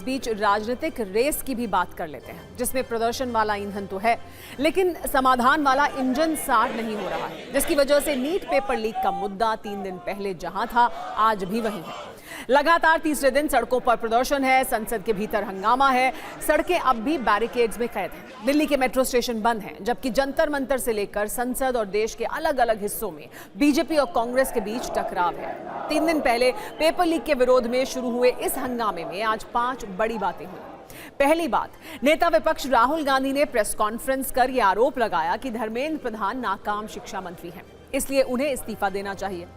इस बीच राजनीतिक रेस की भी बात कर लेते हैं, जिसमें प्रदर्शन वाला ईंधन तो है, लेकिन समाधान वाला इंजन स्टार्ट नहीं हो रहा है, जिसकी वजह से नीट पेपर लीक का मुद्दा 3 दिन पहले जहां था आज भी वहीं है। लगातार तीसरे दिन सड़कों पर प्रदर्शन है, संसद के भीतर हंगामा है, सड़कें अब भी बैरिकेड्स में कैद हैं। दिल्ली के मेट्रो स्टेशन बंद हैं, जबकि जंतर मंतर से लेकर संसद और देश के अलग अलग हिस्सों में बीजेपी और कांग्रेस के बीच टकराव है। 3 दिन पहले पेपर लीक के विरोध में शुरू हुए इस हंगामे में आज 5 बड़ी बातें हुई। पहली बात, नेता विपक्ष राहुल गांधी ने प्रेस कॉन्फ्रेंस कर यह आरोप लगाया कि धर्मेंद्र प्रधान नाकाम शिक्षा मंत्री हैं, इसलिए उन्हें इस्तीफा देना चाहिए।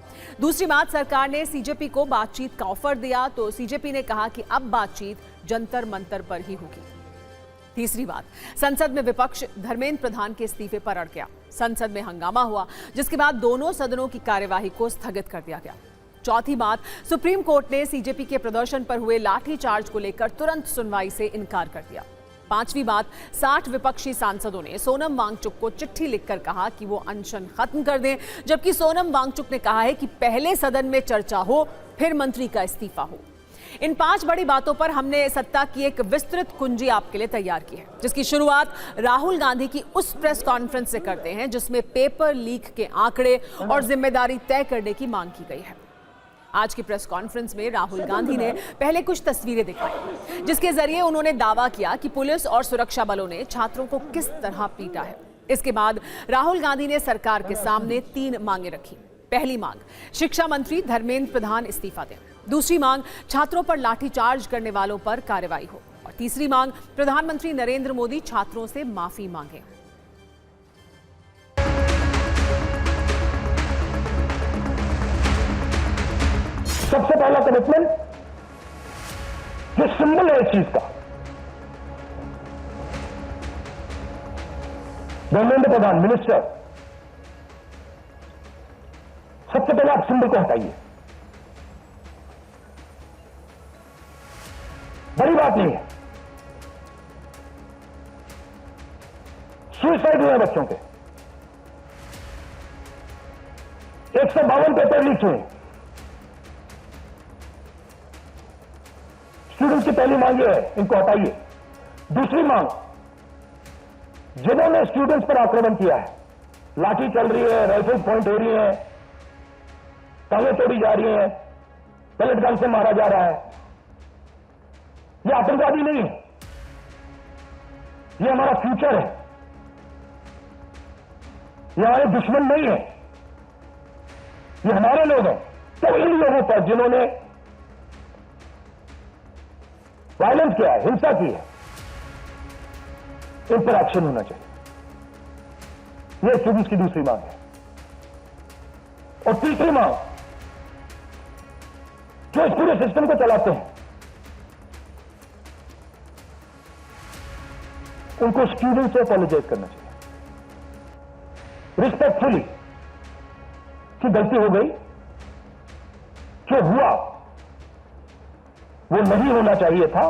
दूसरी बात, सरकार ने सीजेपी को बातचीत का ऑफर दिया तो सीजेपी ने कहा कि अब बातचीत जंतर मंतर पर ही होगी। तीसरी बात, संसद में विपक्ष धर्मेंद्र प्रधान के इस्तीफे पर अड़ गया। संसद में हंगामा हुआ, जिसके बाद दोनों सदनों की कार्यवाही को स्थगित कर दिया गया। चौथी बात, सुप्रीम कोर्ट ने सीजेपी के प्रदर्शन पर हुए लाठीचार्ज को लेकर तुरंत सुनवाई से इनकार कर दिया। पांचवी बात, 60 विपक्षी सांसदों ने सोनम वांगचुक को चिट्ठी लिखकर कहा कि वो अनशन खत्म कर दें, जबकि सोनम वांगचुक ने कहा है कि पहले सदन में चर्चा हो, फिर मंत्री का इस्तीफा हो। इन 5 बड़ी बातों पर हमने सत्ता की एक विस्तृत कुंजी आपके लिए तैयार की है, जिसकी शुरुआत राहुल गांधी की उस प्रेस कॉन्फ्रेंस से करते हैं जिसमें पेपर लीक के आंकड़े और जिम्मेदारी तय करने की मांग की गई है। आज की प्रेस कॉन्फ्रेंस में राहुल गांधी ने पहले कुछ तस्वीरें दिखाई, जिसके जरिए उन्होंने दावा किया कि पुलिस और सुरक्षा बलों ने छात्रों को किस तरह पीटा है। इसके बाद राहुल गांधी ने सरकार के सामने 3 मांगे रखी। पहली मांग, शिक्षा मंत्री धर्मेंद्र प्रधान इस्तीफा दें। दूसरी मांग, छात्रों पर लाठीचार्ज करने वालों पर कार्रवाई हो। और तीसरी मांग, प्रधानमंत्री नरेंद्र मोदी छात्रों से माफी मांगे। सबसे पहला कमिटमेंट जो सिंबल है इस चीज का, धर्मेंद्र प्रधान मिनिस्टर, सबसे पहले आप सिंबल को हटाइए। बड़ी बात नहीं है, सुसाइड हुए बच्चों के 152 पेपर लीक हुए। स्टूडेंट्स की पहली मांग ये है, इनको हटाइए। दूसरी मांग, जिन्होंने स्टूडेंट्स पर आक्रमण किया है, लाठी चल रही है, राइफल पॉइंट हो रही है, टांगें तोड़ी जा रही हैं, पेलेट गन से मारा जा रहा है, ये आतंकवादी नहीं है, ये हमारा फ्यूचर है, ये हमारे दुश्मन नहीं है, ये हमारे लोग हैं। तो इन लोगों पर जिन्होंने वायलेंस किया है, हिंसा की है, इन पर एक्शन होना चाहिए। यह स्टूडेंट्स की दूसरी मांग है। और तीसरी मांग, जो इस पूरे सिस्टम को चलाते हैं, उनको स्टूडेंट से अपोलोजाइज करना चाहिए रिस्पेक्टफुली कि गलती हो गई, जो हुआ वो नहीं होना चाहिए था,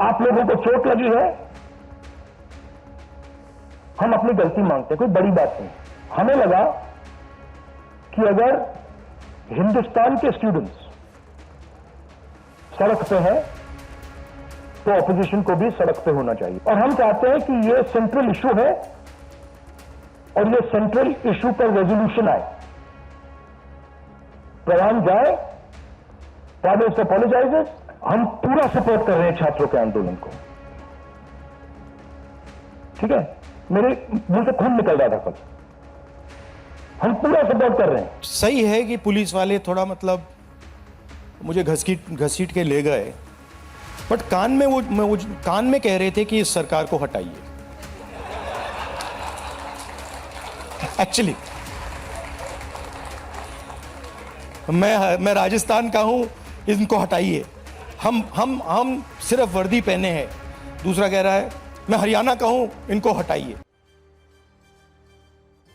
आप लोगों को चोट लगी है, हम अपनी गलती मांगते हैं, कोई बड़ी बात नहीं। हमें लगा कि अगर हिंदुस्तान के स्टूडेंट्स सड़क पे हैं तो ऑपोजिशन को भी सड़क पे होना चाहिए। और हम चाहते हैं कि ये सेंट्रल इशू है और ये सेंट्रल इशू पर रेजोल्यूशन आए, प्रधान जाए, प्राइम से अपोलोजाइजेस। हम पूरा सपोर्ट कर रहे हैं छात्रों के आंदोलन को, ठीक है, मेरे मुंह से खून निकल रहा था कल, हम पूरा सपोर्ट कर रहे हैं। सही है कि पुलिस वाले थोड़ा मतलब मुझे घसीट के ले गए, बट कान में वो कान में कह रहे थे कि इस सरकार को हटाइए। एक्चुअली मैं राजस्थान का हूं, इनको हटाइए। हम सिर्फ वर्दी पहने हैं। दूसरा कह रहा है मैं हरियाणा का हूं, इनको हटाइए।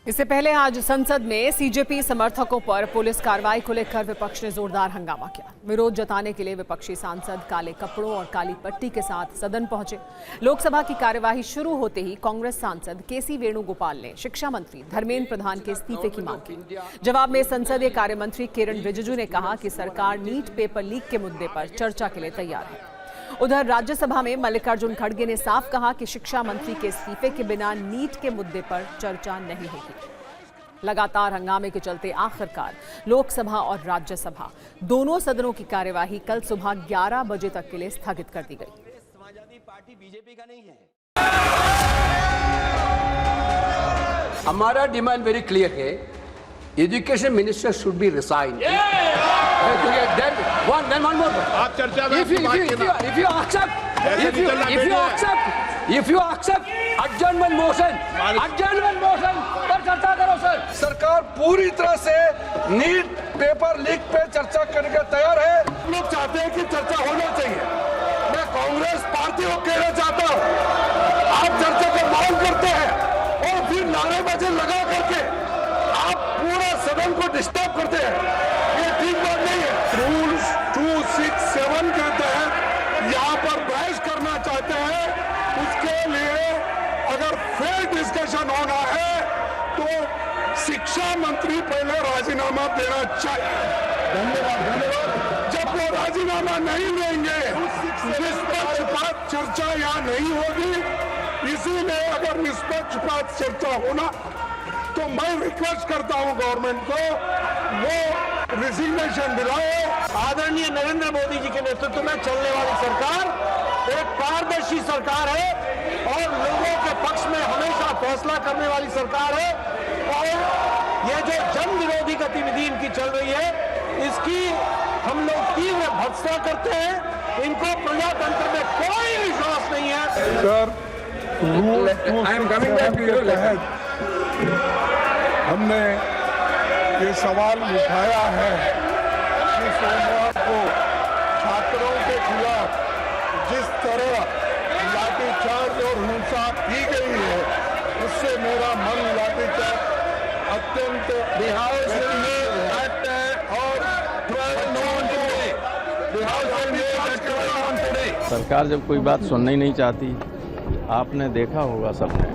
इससे पहले आज संसद में सीजेपी समर्थकों पर पुलिस कार्रवाई को लेकर विपक्ष ने जोरदार हंगामा किया। विरोध जताने के लिए विपक्षी सांसद काले कपड़ों और काली पट्टी के साथ सदन पहुंचे। लोकसभा की कार्यवाही शुरू होते ही कांग्रेस सांसद केसी वेणुगोपाल ने शिक्षा मंत्री धर्मेंद्र प्रधान के इस्तीफे की मांग की। जवाब में संसदीय कार्य मंत्री किरण रिजिजू ने कहा कि सरकार नीट पेपर लीक के मुद्दे पर चर्चा के लिए तैयार है। उधर राज्यसभा में मल्लिकार्जुन खड़गे ने साफ कहा कि शिक्षा मंत्री के इस्तीफे के बिना नीट के मुद्दे पर चर्चा नहीं होगी। लगातार हंगामे के चलते आखिरकार लोकसभा और राज्यसभा दोनों सदनों की कार्यवाही कल सुबह 11 बजे तक के लिए स्थगित कर दी गई। समाजवादी पार्टी बीजेपी का नहीं है। हमारा डिमांड वेरी क्लियर है, education minister should be resign. आप चर्चा में if you accept adjournment motion पर चर्चा करो सर। सरकार पूरी तरह से नीट पेपर लीक पे चर्चा करने के तैयार है। हम लोग चाहते हैं कि चर्चा होना चाहिए। मैं कांग्रेस पार्टी को कहना चाहता हूँ, आप चर्चा की मांग करते हैं और फिर नारेबाजी लगा करके आप पूरा सदन को डिस्टर्ब करते हैं, ये ठीक बात नहीं है। रूल्स 267 के तहत यहाँ पर बहस करना चाहते हैं, उसके लिए अगर फेयर डिस्कशन होना है तो शिक्षा मंत्री पहले राजीनामा देना चाहिए। धन्यवाद। जब वो राजीनामा नहीं देंगे, निष्पक्षपात चर्चा यहाँ नहीं होगी। इसीलिए अगर निष्पक्षपात चर्चा होना तो मैं रिक्वेस्ट करता हूँ गवर्नमेंट को वो रिजिग्नेशन दिलाए। आदरणीय नरेंद्र मोदी जी के नेतृत्व में चलने वाली सरकार एक पारदर्शी सरकार है और लोगों के पक्ष में हमेशा फैसला करने वाली सरकार है। और ये जो जन विरोधी गतिविधि इनकी चल रही है, इसकी हम लोग तीव्र भर्त्सना करते हैं। इनको प्रजातंत्र में कोई विश्वास नहीं है। सर, हमने ये सवाल उठाया है कि सोमवार को छात्रों के खिलाफ जिस तरह लाठीचार्ज और हिंसा की गई है, उससे मेरा मन लाठीचार्ज अत्यंत सरकार जब कोई बात सुनना ही नहीं चाहती, आपने देखा होगा सबने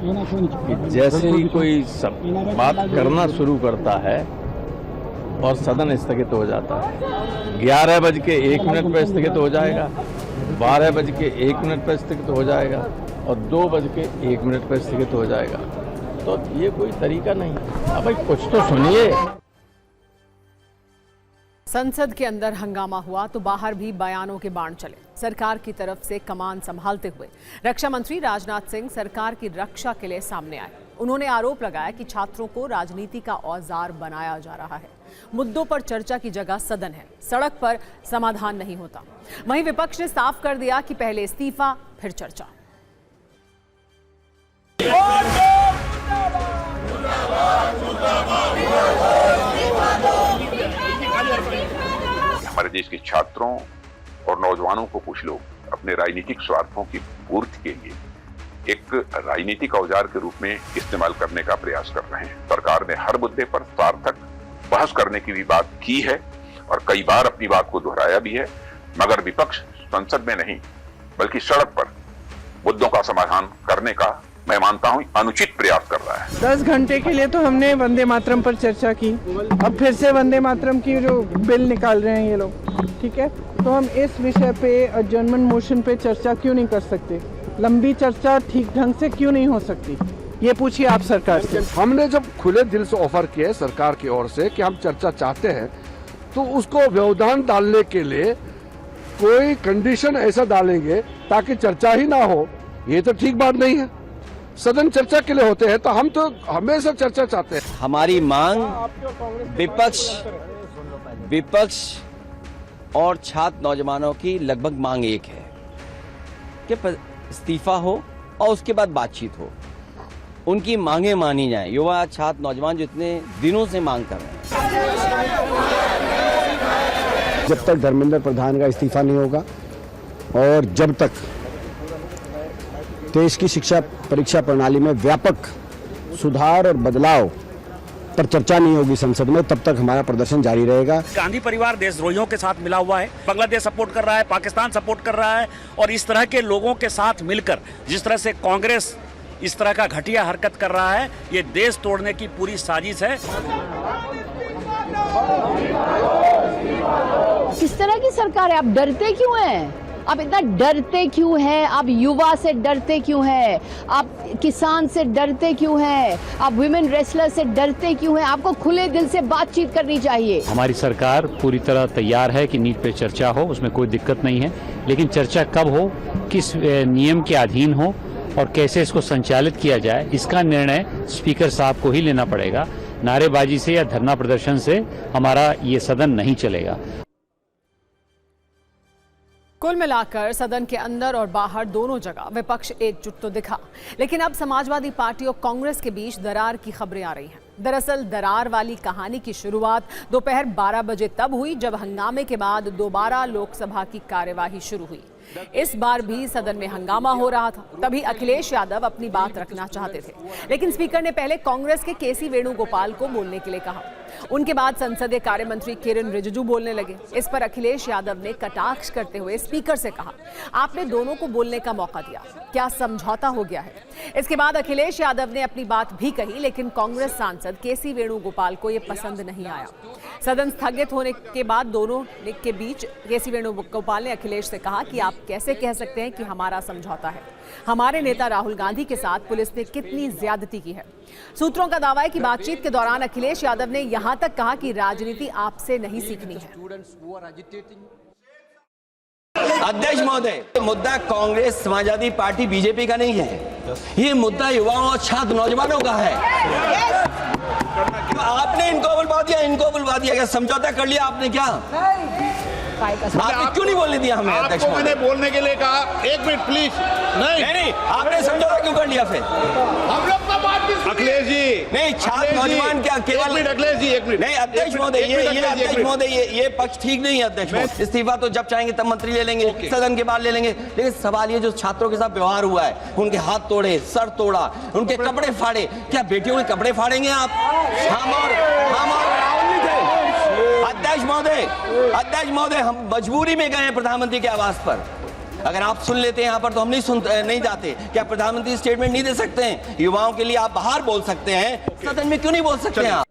कि जैसे ही कोई सब बात करना शुरू करता है और सदन स्थगित हो जाता है। 11:01 पर स्थगित हो जाएगा, 12:01 पर स्थगित हो जाएगा और 2:01 पर स्थगित हो जाएगा। तो ये कोई तरीका नहीं। अब भाई कुछ तो सुनिए। संसद के अंदर हंगामा हुआ तो बाहर भी बयानों के बाण चले। सरकार की तरफ से कमान संभालते हुए रक्षा मंत्री राजनाथ सिंह सरकार की रक्षा के लिए सामने आए। उन्होंने आरोप लगाया कि छात्रों को राजनीति का औजार बनाया जा रहा है। मुद्दों पर चर्चा की जगह सदन है, सड़क पर समाधान नहीं होता। वहीं विपक्ष ने साफ कर दिया कि पहले इस्तीफा फिर चर्चा। हमारे देश के छात्रों और नौजवानों को कुछ लोग अपने राजनीतिक स्वार्थों की पूर्ति के लिए एक राजनीतिक औजार के रूप में इस्तेमाल करने का प्रयास कर रहे हैं। सरकार ने हर मुद्दे पर सार्थक बहस करने की भी बात की है और कई बार अपनी बात को दोहराया भी है, मगर विपक्ष संसद में नहीं बल्कि सड़क पर मुद्दों का समाधान करने का मैं मानता हूं अनुचित प्रयास कर रहा है। 10 घंटे के लिए तो हमने वंदे मातरम पर चर्चा की, अब फिर से वंदे मातरम की जो बिल निकाल रहे हैं ये लोग, ठीक है। तो हम इस विषय पे एडजर्नमेंट मोशन पे चर्चा क्यों नहीं कर सकते? लंबी चर्चा ठीक ढंग से क्यों नहीं हो सकती? ये पूछिए आप सरकार से। हमने जब खुले दिल से ऑफर किए सरकार की ओर से कि हम चर्चा चाहते हैं, तो उसको व्यवधान डालने के लिए कोई कंडीशन ऐसा डालेंगे ताकि चर्चा ही ना हो, ये तो ठीक बात नहीं है। सदन चर्चा के लिए होते हैं, तो हम तो हमेशा चर्चा चाहते हैं। हमारी मांग विपक्ष और छात्र नौजवानों की लगभग मांग एक है कि इस्तीफा हो और उसके बाद बातचीत हो, उनकी मांगे मानी जाए। युवा छात्र नौजवान जो इतने दिनों से मांग कर रहे हैं। जब तक धर्मेंद्र प्रधान का इस्तीफा नहीं होगा और जब तक देश की शिक्षा परीक्षा प्रणाली में व्यापक सुधार और बदलाव पर चर्चा नहीं होगी संसद में, तब तक हमारा प्रदर्शन जारी रहेगा। गांधी परिवार देशद्रोहियों के साथ मिला हुआ है, बांग्लादेश सपोर्ट कर रहा है, पाकिस्तान सपोर्ट कर रहा है, और इस तरह के लोगों के साथ मिलकर जिस तरह से कांग्रेस इस तरह का घटिया हरकत कर रहा है, ये देश तोड़ने की पूरी साजिश है। किस तरह की सरकार है? आप डरते क्यों हैं? आप इतना डरते क्यों हैं? आप युवा से डरते क्यों हैं? आप किसान से डरते क्यों हैं? आप वुमेन रेसलर से डरते क्यों हैं? आपको खुले दिल से बातचीत करनी चाहिए। हमारी सरकार पूरी तरह तैयार है कि नीट पे चर्चा हो, उसमें कोई दिक्कत नहीं है, लेकिन चर्चा कब हो, किस नियम के अधीन हो और कैसे इसको संचालित किया जाए, इसका निर्णय स्पीकर साहब को ही लेना पड़ेगा। नारेबाजी से या धरना प्रदर्शन से हमारा ये सदन नहीं चलेगा। कुल मिलाकर सदन के अंदर और बाहर दोनों जगह विपक्ष एकजुट तो दिखा, लेकिन अब समाजवादी पार्टी और कांग्रेस के बीच दरार की खबरें आ रही हैं। दरअसल दरार वाली कहानी की शुरुआत दोपहर 12 बजे तब हुई जब हंगामे के बाद दोबारा लोकसभा की कार्यवाही शुरू हुई। इस बार भी सदन में हंगामा हो रहा था। तभी अखिलेश यादव अपनी बात रखना चाहते थे, लेकिन स्पीकर ने पहले कांग्रेस के केसी वेणुगोपाल को बोलने के लिए कहा। उनके बाद संसदीय कार्य मंत्री किरेन रिजिजू बोलने लगे। इस पर अखिलेश यादव ने कटाक्ष करते हुए स्पीकर से कहा, आपने दोनों को बोलने का मौका दिया, क्या समझौता हो गया है? इसके बाद अखिलेश यादव ने अपनी बात भी कही, लेकिन कांग्रेस सांसद केसी वेणुगोपाल को यह पसंद नहीं आया। सदन स्थगित होने के बाद दोनों के बीच केसी वेणुगोपाल ने अखिलेश से कहा कि आप कैसे कह सकते हैं कि हमारा समझौता है? हमारे नेता राहुल गांधी के साथ पुलिस ने कितनी ज्यादती की है? सूत्रों का दावा है कि बातचीत के दौरान अखिलेश यादव ने यहां तक कहा कि राजनीति आपसे नहीं सीखनी है। अध्यक्ष महोदय, मुद्दा कांग्रेस, समाजवादी पार्टी, बीजेपी का नहीं है। ये मुद्दा युवाओं और छात्र नौजवानों का है। आपने इनको बुलवा दिया, क्या समझौता कर लिया आपने? क्या आपने क्यों नहीं बोलने दिया हमें? अध्यक्ष आपको मैंने बोलने के लिए कहा, एक मिनट प्लीज। नहीं, आपने समझौता क्यों कर लिया फिर? हम लोग का बात भी अखिलेश जी नहीं, छात्र नौजवान क्या केवल? अखिलेश जी एक मिनट नहीं, अध्यक्ष महोदय, ये पक्ष ठीक नहीं है। अध्यक्ष महोदय, इस्तीफा तो जब चाहेंगे तब मंत्री ले लेंगे, सदन के बाद ले लेंगे, लेकिन सवाल ये जो छात्रों के साथ व्यवहार हुआ है, उनके हाथ तोड़े, सर तोड़ा, उनके कपड़े फाड़े, क्या बेटियों के कपड़े फाड़ेंगे आप? हम और राहुल नहीं थे। अध्यक्ष महोदय, हम मजबूरी में गए हैं प्रधानमंत्री के आवास पर। अगर आप सुन लेते हैं यहाँ पर तो हम नहीं जाते। क्या प्रधानमंत्री स्टेटमेंट नहीं दे सकते हैं? युवाओं के लिए आप बाहर बोल सकते हैं, सदन में क्यों नहीं बोल सकते हैं आप?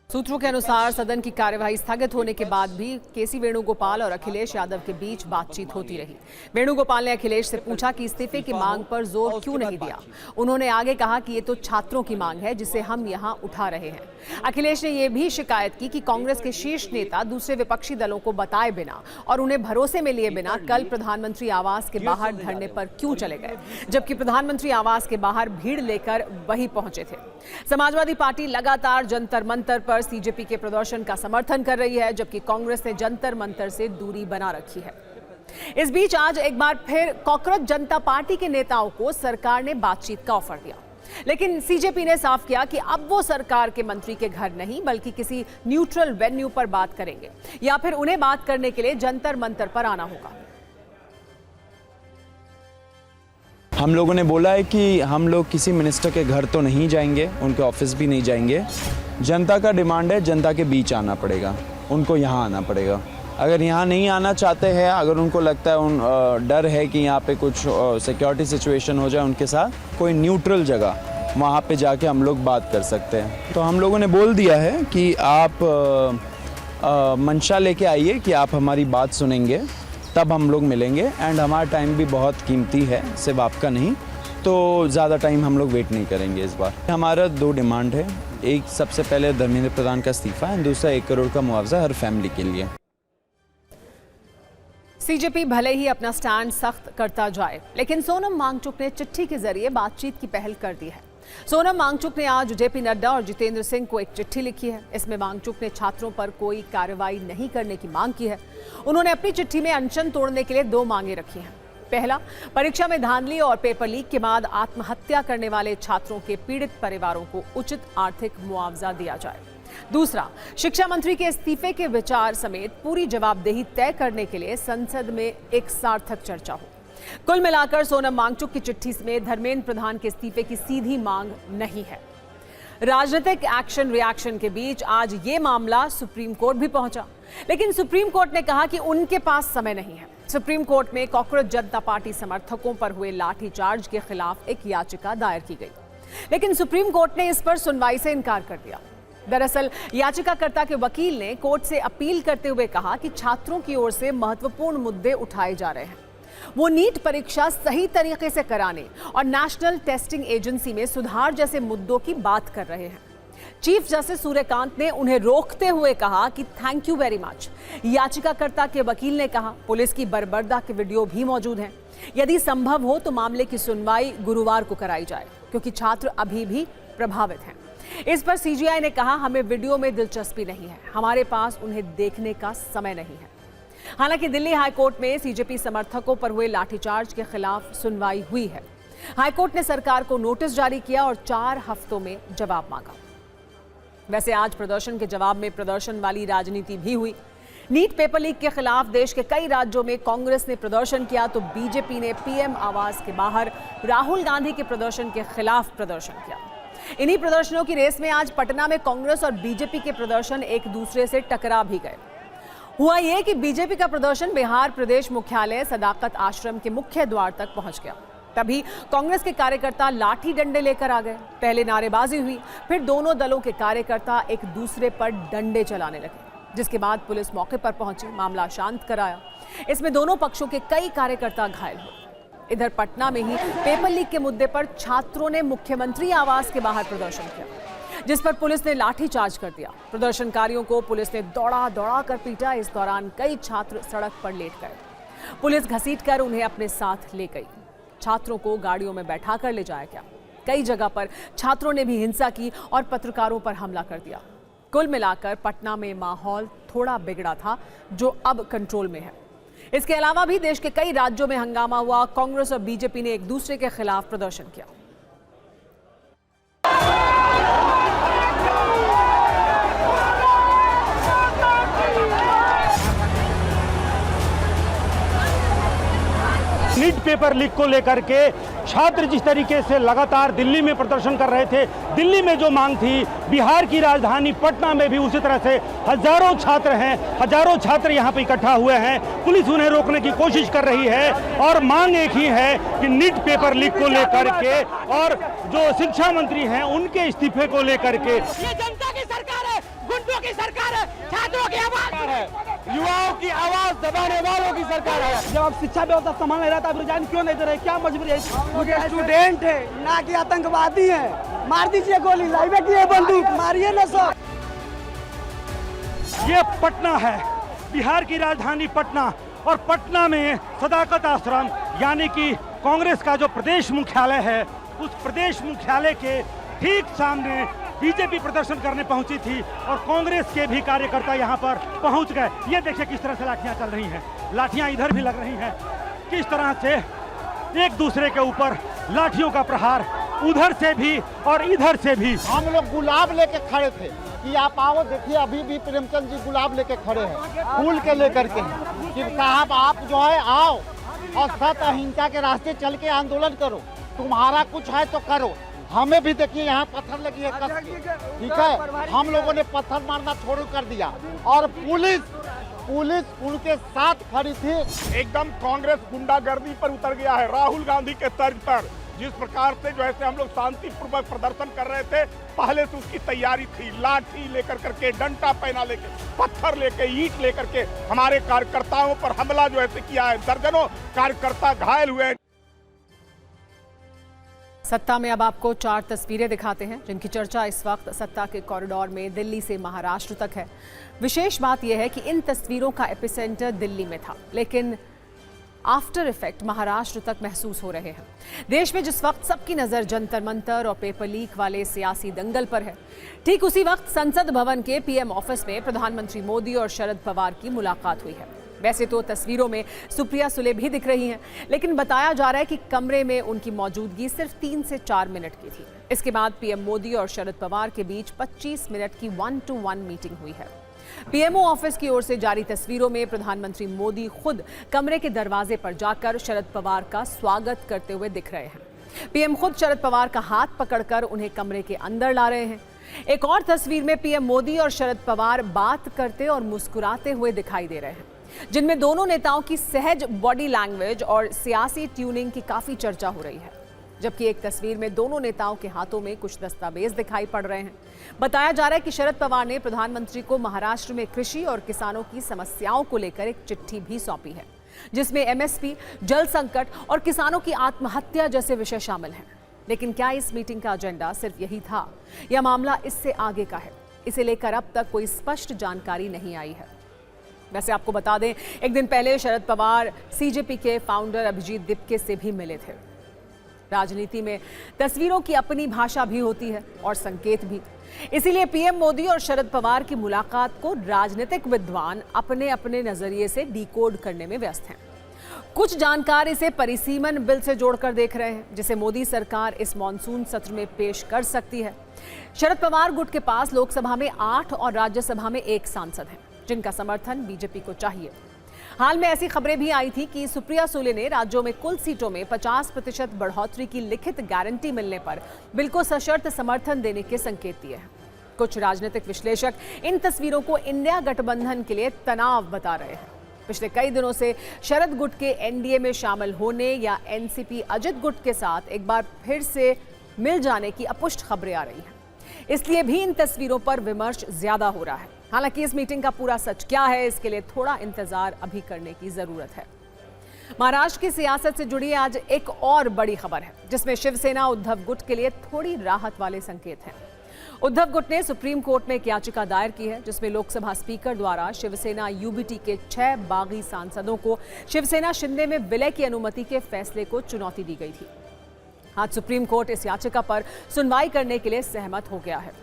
सूत्रों के अनुसार सदन की कार्यवाही स्थगित होने के बाद भी केसी वेणुगोपाल और अखिलेश यादव के बीच बातचीत होती रही। वेणुगोपाल ने अखिलेश से पूछा कि इस्तीफे की मांग पर जोर क्यों नहीं दिया। उन्होंने आगे कहा कि ये तो छात्रों की मांग है जिसे हम यहाँ उठा रहे हैं। अखिलेश ने यह भी शिकायत की कि कांग्रेस के शीर्ष नेता दूसरे विपक्षी दलों को बताए बिना और उन्हें भरोसे में लिए बिना कल प्रधानमंत्री आवास के बाहर धरने पर क्यों चले गए, जबकि प्रधानमंत्री आवास के बाहर भीड़ लेकर वही पहुंचे थे। समाजवादी पार्टी लगातार जंतर मंतर पर सीजेपी के प्रदर्शन का समर्थन कर रही है, जबकि कांग्रेस ने जंतर मंतर से दूरी बना रखी है। इस बीच आज एक बार फिर कॉकरोच जनता पार्टी के नेताओं को सरकार ने बातचीत का ऑफर दिया, लेकिन सीजेपी ने साफ किया कि अब वो सरकार के मंत्री के घर नहीं बल्कि किसी न्यूट्रल वेन्यू पर बात करेंगे या फिर उन्हें बात करने के लिए जंतर मंतर पर आना होगा। हम लोगों ने बोला है कि हम लोग किसी मिनिस्टर के घर तो नहीं जाएंगे, उनके ऑफिस भी नहीं जाएंगे। जनता का डिमांड है, जनता के बीच आना पड़ेगा, उनको यहाँ आना पड़ेगा। अगर यहाँ नहीं आना चाहते हैं, अगर उनको लगता है डर है कि यहाँ पे कुछ सिक्योरिटी सिचुएशन हो जाए उनके साथ, कोई न्यूट्रल जगह वहाँ पे जाके हम लोग बात कर सकते हैं। तो हम लोगों ने बोल दिया है कि आप मंशा लेके आइए कि आप हमारी बात सुनेंगे, तब हम लोग मिलेंगे। एंड हमारा टाइम भी बहुत कीमती है, सिर्फ आपका नहीं, तो ज़्यादा टाइम हम लोग वेट नहीं करेंगे इस बार। हमारा 2 डिमांड है, एक सबसे पहले धर्मेंद्र प्रधान का इस्तीफा एंड दूसरा 1 करोड़ का मुआवजा हर फैमिली के लिए। सीजेपी भले ही अपना स्टैंड सख्त करता जाए, लेकिन सोनम वांगचुक ने चिट्ठी के जरिए बातचीत की पहल कर दी है। सोनम वांगचुक ने आज जेपी नड्डा और जितेंद्र सिंह को एक चिट्ठी लिखी है। इसमें वांगचुक ने छात्रों पर कोई कार्रवाई नहीं करने की मांग की है। उन्होंने अपनी चिट्ठी में अनशन तोड़ने के लिए 2 मांगे रखी हैं। पहला, परीक्षा में धांधली और पेपर लीक के बाद आत्महत्या करने वाले छात्रों के पीड़ित परिवारों को उचित आर्थिक मुआवजा दिया जाए। दूसरा, शिक्षा मंत्री के इस्तीफे के विचार समेत पूरी जवाबदेही तय करने के लिए संसद में एक सार्थक चर्चा हो। कुल मिलाकर सोनम वांगचुक की चिट्ठी में धर्मेंद्र प्रधान के इस्तीफे की सीधी मांग नहीं है। राजनीतिक एक्शन रिएक्शन के बीच आज ये मामला सुप्रीम कोर्ट भी पहुंचा, लेकिन सुप्रीम कोर्ट ने कहा कि उनके पास समय नहीं है। सुप्रीम कोर्ट में कॉकरोच जनता पार्टी समर्थकों पर हुए लाठीचार्ज के खिलाफ एक याचिका दायर की गई, लेकिन सुप्रीम कोर्ट ने इस पर सुनवाई से इनकार कर दिया। दरअसल याचिकाकर्ता के वकील ने कोर्ट से अपील करते हुए कहा कि छात्रों की ओर से महत्वपूर्ण मुद्दे उठाए जा रहे हैं। वो नीट परीक्षा सही तरीके से कराने और नेशनल टेस्टिंग एजेंसी में सुधार जैसे मुद्दों की बात कर रहे हैं। चीफ जस्टिस सूर्यकांत ने उन्हें रोकते हुए कहा कि थैंक यू वेरी मच। याचिकाकर्ता के वकील ने कहा पुलिस की बर्बरता के वीडियो भी मौजूद हैं। यदि संभव हो तो मामले की सुनवाई गुरुवार को कराई जाए, क्योंकि छात्र अभी भी प्रभावित हैं। इस पर सीजीआई ने कहा हमें वीडियो में दिलचस्पी नहीं है, हमारे पास उन्हें देखने का समय नहीं है। हालांकि दिल्ली हाईकोर्ट में सीजेपी समर्थकों पर हुए लाठीचार्ज के खिलाफ सुनवाई हुई है। हाईकोर्ट ने सरकार को नोटिस जारी किया और 4 हफ्तों में जवाब मांगा। वैसे आज प्रदर्शन के जवाब में प्रदर्शन वाली राजनीति भी हुई। नीट पेपर लीक के खिलाफ देश के कई राज्यों में कांग्रेस ने प्रदर्शन किया तो बीजेपी ने पीएम आवास के बाहर राहुल गांधी के प्रदर्शन के खिलाफ प्रदर्शन किया। इन्हीं प्रदर्शनों की रेस में आज पटना में कांग्रेस और बीजेपी के प्रदर्शन एक दूसरे से टकरा भी गए। हुआ यह कि बीजेपी का प्रदर्शन बिहार प्रदेश मुख्यालय सदाकत आश्रम के मुख्य द्वार तक पहुंच गया। तभी कांग्रेस के कार्यकर्ता लाठी डंडे लेकर आ गए। पहले नारेबाजी हुई, फिर दोनों दलों के कार्यकर्ता एक दूसरे पर डंडे चलाने लगे, जिसके बाद पुलिस मौके पर पहुंची, मामला शांत कराया। इसमें दोनों पक्षों के कई कार्यकर्ता घायल हुए। इधर पटना में ही पेपर लीक के मुद्दे पर छात्रों ने मुख्यमंत्री आवास के बाहर प्रदर्शन किया, जिस पर पुलिस ने लाठीचार्ज कर दिया। प्रदर्शनकारियों को पुलिस ने दौड़ा कर पीटा। इस दौरान कई छात्र सड़क पर लेट गए। पुलिस घसीटकर उन्हें अपने साथ ले गई। छात्रों को गाड़ियों में बैठा कर ले जाया गया। कई जगह पर छात्रों ने भी हिंसा की और पत्रकारों पर हमला कर दिया। कुल मिलाकर पटना में माहौल थोड़ा बिगड़ा था, जो अब कंट्रोल में है। इसके अलावा भी देश के कई राज्यों में हंगामा हुआ। कांग्रेस और बीजेपी ने एक दूसरे के खिलाफ प्रदर्शन किया। नीट पेपर लीक को लेकर के छात्र जिस तरीके से लगातार दिल्ली में प्रदर्शन कर रहे थे, दिल्ली में जो मांग थी, बिहार की राजधानी पटना में भी उसी तरह से हजारों छात्र हैं, हजारों छात्र यहाँ पे इकट्ठा हुए हैं। पुलिस उन्हें रोकने की कोशिश कर रही है और मांग एक ही है कि नीट पेपर लीक को लेकर के और जो शिक्षा मंत्री हैं उनके इस्तीफे को लेकर के। ये जनता की सरकार है, गुंडों की सरकार है, छात्रों की आवाज है, युवाओं की आवाज दबाने वालों की सरकार है। जब आप शिक्षा व्यवस्था संभालने रहता है, रुझान क्यों नहीं दे रहे? क्या मजबूरी है? मुझे स्टूडेंट है ना कि आतंकवादी है। मार दीजिए गोली, लाइवे की बंदूक मारिए ना सब। ये पटना है, बिहार की राजधानी पटना, और पटना में सदाकत आश्रम यानी कि कांग्रेस का जो प्रदेश मुख्यालय है, उस प्रदेश मुख्यालय के ठीक सामने बीजेपी प्रदर्शन करने पहुंची थी और कांग्रेस के भी कार्यकर्ता यहां पर पहुंच गए। ये देखिए किस तरह से लाठियां चल रही हैं, लाठियां इधर भी लग रही हैं। किस तरह से एक दूसरे के ऊपर लाठियों का प्रहार, उधर से भी और इधर से भी। हम लोग गुलाब लेके खड़े थे कि आप आओ, देखिए अभी भी प्रेमचंद जी गुलाब लेके खड़े हैं, फूल के लेकर के कि साहब आप जो है आओ और सत्य अहिंसा के रास्ते चल के आंदोलन करो, तुम्हारा कुछ है तो करो। हमें भी देखिए यहाँ पत्थर लगी है कस के, ठीक है। हम लोगों ने पत्थर मारना छोड़ कर दिया और पुलिस उनके साथ खड़ी थी। एकदम कांग्रेस गुंडागर्दी पर उतर गया है राहुल गांधी के तर्ज पर। जिस प्रकार से जो है हम लोग शांतिपूर्वक प्रदर्शन कर रहे थे, पहले से उसकी तैयारी थी। लाठी लेकर करके, डंडा पहना लेके, पत्थर लेके, ईंट लेकर के हमारे कार्यकर्ताओं पर हमला जो है किया है। दर्जनों कार्यकर्ता घायल हुए। सत्ता में अब आपको 4 तस्वीरें दिखाते हैं, जिनकी चर्चा इस वक्त सत्ता के कॉरिडोर में दिल्ली से महाराष्ट्र तक है। विशेष बात यह है कि इन तस्वीरों का एपिसेंटर दिल्ली में था, लेकिन आफ्टर इफेक्ट महाराष्ट्र तक महसूस हो रहे हैं। देश में जिस वक्त सबकी नजर जंतर मंतर और पेपर लीक वाले सियासी दंगल पर है, ठीक उसी वक्त संसद भवन के पीएम ऑफिस में प्रधानमंत्री मोदी और शरद पवार की मुलाकात हुई है। वैसे तो तस्वीरों में सुप्रिया सुले भी दिख रही हैं, लेकिन बताया जा रहा है कि कमरे में उनकी मौजूदगी सिर्फ 3 से 4 मिनट की थी। इसके बाद पीएम मोदी और शरद पवार के बीच 25 मिनट की 1-to-1 मीटिंग हुई है। पीएमओ ऑफिस की ओर से जारी तस्वीरों में प्रधानमंत्री मोदी खुद कमरे के दरवाजे पर जाकर शरद पवार का स्वागत करते हुए दिख रहे हैं। पीएम खुद शरद पवार का हाथ पकड़कर उन्हें कमरे के अंदर ला रहे हैं। एक और तस्वीर में पीएम मोदी और शरद पवार बात करते और मुस्कुराते हुए दिखाई दे रहे हैं, जिनमें दोनों नेताओं की सहज बॉडी लैंग्वेज और सियासी ट्यूनिंग की काफी चर्चा हो रही है। जबकि एक तस्वीर में दोनों नेताओं के हाथों में कुछ दस्तावेज दिखाई पड़ रहे हैं। बताया जा रहा है कि शरद पवार ने प्रधानमंत्री को महाराष्ट्र में कृषि और किसानों की समस्याओं को लेकर एक चिट्ठी भी सौंपी है, जिसमें एमएसपी, जल संकट और किसानों की आत्महत्या जैसे विषय शामिल हैं। लेकिन क्या इस मीटिंग का एजेंडा सिर्फ यही था या मामला इससे आगे का है? इसे लेकर अब तक कोई स्पष्ट जानकारी नहीं आई है। वैसे आपको बता दें, एक दिन पहले शरद पवार सीजेपी के फाउंडर अभिजीत दिपके से भी मिले थे। राजनीति में तस्वीरों की अपनी भाषा भी होती है और संकेत भी। इसीलिए पीएम मोदी और शरद पवार की मुलाकात को राजनीतिक विद्वान अपने अपने नजरिए से डिकोड करने में व्यस्त हैं। कुछ जानकार इसे परिसीमन बिल से जोड़कर देख रहे हैं, जिसे मोदी सरकार इस मॉनसून सत्र में पेश कर सकती है। शरद पवार गुट के पास लोकसभा में 8 और राज्यसभा में 1 सांसद हैं, जिनका समर्थन बीजेपी को चाहिए। हाल में ऐसी खबरें भी आई थी कि सुप्रिया सुले ने राज्यों में कुल सीटों में 50% बढ़ोतरी की लिखित गारंटी मिलने पर बिल को सशर्त समर्थन देने के संकेत दिए हैं। कुछ राजनीतिक विश्लेषक इन तस्वीरों को इंडिया गठबंधन के लिए तनाव बता रहे हैं। पिछले कई दिनों से शरद गुट के एनडीए में शामिल होने या एनसीपी अजित गुट के साथ एक बार फिर से मिल जाने की अपुष्ट खबरें आ रही हैं। इसलिए भी इन तस्वीरों पर विमर्श ज्यादा हो रहा है। हालांकि इस मीटिंग का पूरा सच क्या है, इसके लिए थोड़ा इंतजार अभी करने की जरूरत है। महाराष्ट्र की सियासत से जुड़ी आज एक और बड़ी खबर है, जिसमें शिवसेना उद्धव गुट के लिए थोड़ी राहत वाले संकेत हैं। उद्धव गुट ने सुप्रीम कोर्ट में एक याचिका दायर की है, जिसमें लोकसभा स्पीकर द्वारा शिवसेना यूबीटी के 6 बागी सांसदों को शिवसेना शिंदे में विलय की अनुमति के फैसले को चुनौती दी गई थी। आज सुप्रीम कोर्ट इस याचिका पर सुनवाई करने के लिए सहमत हो गया है।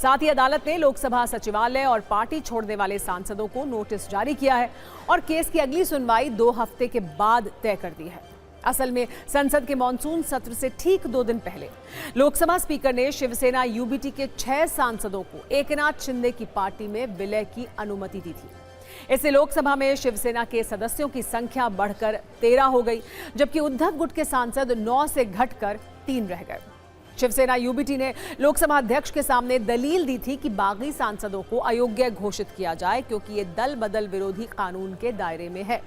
साथ ही अदालत ने लोकसभा सचिवालय और पार्टी छोड़ने वाले सांसदों को नोटिस जारी किया है और केस की अगली सुनवाई 2 हफ्ते के बाद तय कर दी है। असल में संसद के मॉनसून सत्र से ठीक 2 दिन पहले लोकसभा स्पीकर ने शिवसेना यूबीटी के 6 सांसदों को एकनाथ शिंदे की पार्टी में विलय की अनुमति दी थी। इससे लोकसभा में शिवसेना के सदस्यों की संख्या बढ़कर 13 हो गई, जबकि उद्धव गुट के सांसद 9 से घटकर 3 रह गए। शिवसेना यूबीटी ने लोकसभा अध्यक्ष के सामने दलील दी थी कि बागी सांसदों को अयोग्य घोषित किया जाए, क्योंकि ये दल बदल विरोधी कानून के दायरे में है।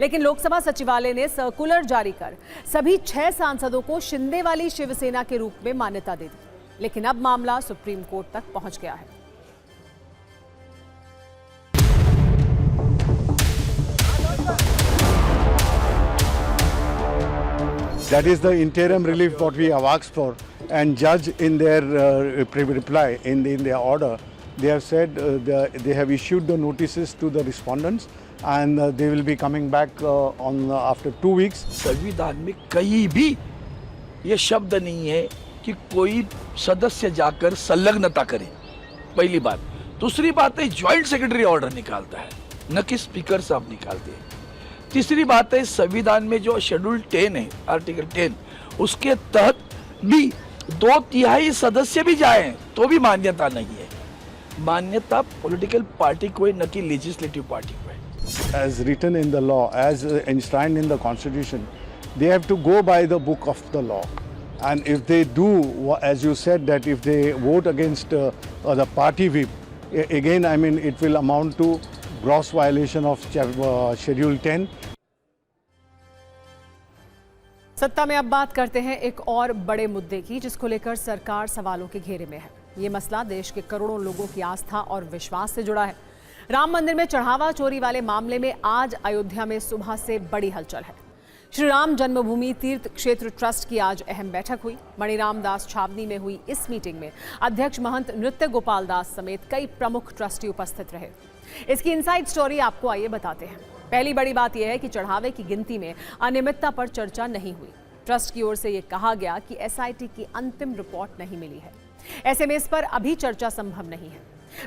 लेकिन लोकसभा सचिवालय ने सर्कुलर जारी कर सभी 6 सांसदों को शिंदे वाली शिवसेना के रूप में मान्यता दे दी। लेकिन अब मामला सुप्रीम कोर्ट तक पहुंच गया है। That is the interim relief what we have asked for, and judge in their reply in their order, they have said they have issued the notices to the respondents, and they will be coming back on after 2 weeks. संविधान में कहीं भी ये शब्द नहीं है कि कोई सदस्य जाकर संलग्नता करे, पहली बात। दूसरी बात है ज्वाइंट सेक्रेटरी ऑर्डर निकालता है, न कि स्पीकर साहब निकालते हैं। तीसरी बात है संविधान में जो शेड्यूल 10 है, आर्टिकल 10, उसके तहत भी 2/3 सदस्य भी जाए तो भी मान्यता नहीं है। मान्यता पॉलिटिकल पार्टी को है, न कि लेजिस्लेटिव पार्टी को है। As written in the law, as enshrined in the constitution, they have to go by the book of the law. And if they do, as you said, that if they vote against the party whip, again, I mean, it will amount to gross violation of Schedule 10. सत्ता में अब बात करते हैं एक और बड़े मुद्दे की, जिसको लेकर सरकार सवालों के घेरे में है। ये मसला देश के करोड़ों लोगों की आस्था और विश्वास से जुड़ा है। राम मंदिर में चढ़ावा चोरी वाले मामले में आज अयोध्या में सुबह से बड़ी हलचल है। श्री राम जन्मभूमि तीर्थ क्षेत्र ट्रस्ट की आज अहम बैठक हुई। मणिराम दास छावनी में हुई इस मीटिंग में अध्यक्ष महंत नृत्य गोपाल दास समेत कई प्रमुख ट्रस्टी उपस्थित रहे। इसकी इनसाइड स्टोरी आपको आइए बताते हैं। पहली बड़ी बात यह है कि चढ़ावे की गिनती में अनियमितता पर चर्चा नहीं हुई। ट्रस्ट की ओर से यह कहा गया कि एसआईटी की अंतिम रिपोर्ट नहीं मिली है, ऐसे में इस पर अभी चर्चा संभव नहीं है।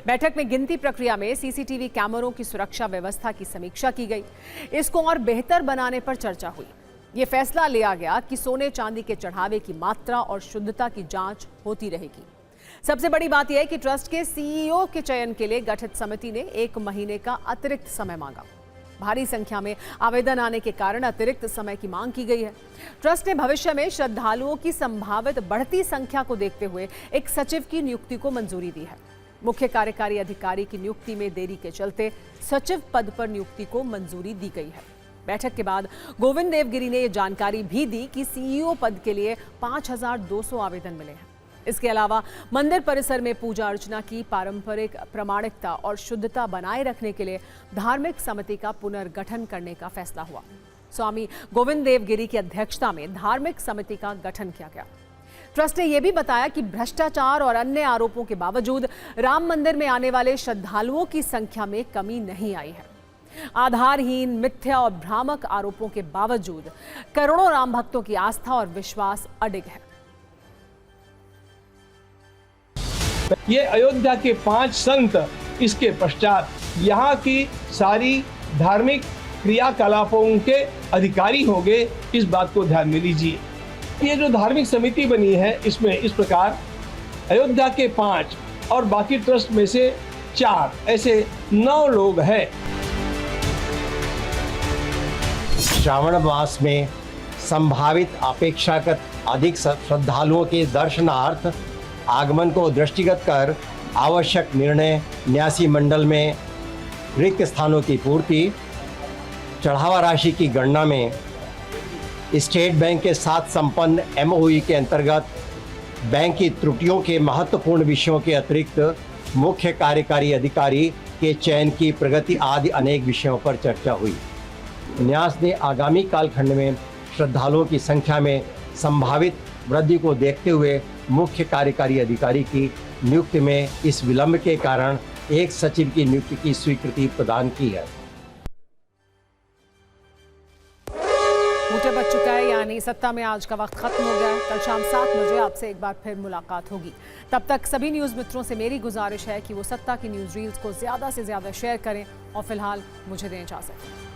बैठक में गिनती प्रक्रिया में सीसीटीवी कैमरों की सुरक्षा व्यवस्था की समीक्षा की गई। इसको और बेहतर बनाने पर चर्चा हुई। यह फैसला लिया गया कि सोने चांदी के चढ़ावे की मात्रा और शुद्धता की जांच होती रहेगी। सबसे बड़ी बात यह है कि ट्रस्ट के सीईओ के चयन के लिए गठित समिति ने 1 महीने का अतिरिक्त समय मांगा। भारी संख्या में आवेदन आने के कारण अतिरिक्त समय की मांग की गई है। ट्रस्ट ने भविष्य में श्रद्धालुओं की संभावित बढ़ती संख्या को देखते हुए एक सचिव की नियुक्ति को मंजूरी दी है। मुख्य कार्यकारी अधिकारी की नियुक्ति में देरी के चलते सचिव पद पर नियुक्ति को मंजूरी दी गई है। बैठक के बाद गोविंद देवगिरी ने यह जानकारी भी दी कि सीईओ पद के लिए 5,200 आवेदन मिले हैं। इसके अलावा मंदिर परिसर में पूजा अर्चना की पारंपरिक प्रामाणिकता और शुद्धता बनाए रखने के लिए धार्मिक समिति का पुनर्गठन करने का फैसला हुआ। स्वामी गोविंद देवगिरी की अध्यक्षता में धार्मिक समिति का गठन किया गया। ट्रस्ट ने यह भी बताया कि भ्रष्टाचार और अन्य आरोपों के बावजूद राम मंदिर में आने वाले श्रद्धालुओं की संख्या में कमी नहीं आई है। आधारहीन, मिथ्या और भ्रामक आरोपों के बावजूद करोड़ों राम भक्तों की आस्था और विश्वास अडिग है। ये अयोध्या के 5 संत, इसके पश्चात यहाँ की सारी धार्मिक क्रियाकलापों के अधिकारी होंगे, इस बात को ध्यान में लीजिए। ये जो धार्मिक समिति बनी है, इसमें इस प्रकार अयोध्या के 5 और बाकी ट्रस्ट में से 4 ऐसे 9 लोग हैं। श्रावण मास में संभावित अपेक्षाकृत अधिक श्रद्धालुओं के दर्शनार्थ आगमन को दृष्टिगत कर आवश्यक निर्णय न्यासी मंडल में रिक्त स्थानों की पूर्ति, चढ़ावा राशि की गणना में स्टेट बैंक के साथ संपन्न एमओयू के अंतर्गत बैंक की त्रुटियों के महत्वपूर्ण विषयों के अतिरिक्त मुख्य कार्यकारी अधिकारी के चयन की प्रगति आदि अनेक विषयों पर चर्चा हुई। न्यास ने आगामी कालखंड में श्रद्धालुओं की संख्या में संभावित वृद्धि को देखते हुए मुख्य कार्यकारी अधिकारी की नियुक्ति में इस विलंब के कारण एक सचिव की नियुक्ति की स्वीकृति प्रदान की है। बूटे बच चुका है, यानी सत्ता में आज का वक्त खत्म हो गया है। कल शाम 7 बजे आपसे एक बार फिर मुलाकात होगी। तब तक सभी न्यूज़ मित्रों से मेरी गुजारिश है कि वो सत्ता की न्यूज़ रील्स को ज़्यादा से ज़्यादा शेयर करें और फिलहाल मुझे दें इजाज़त।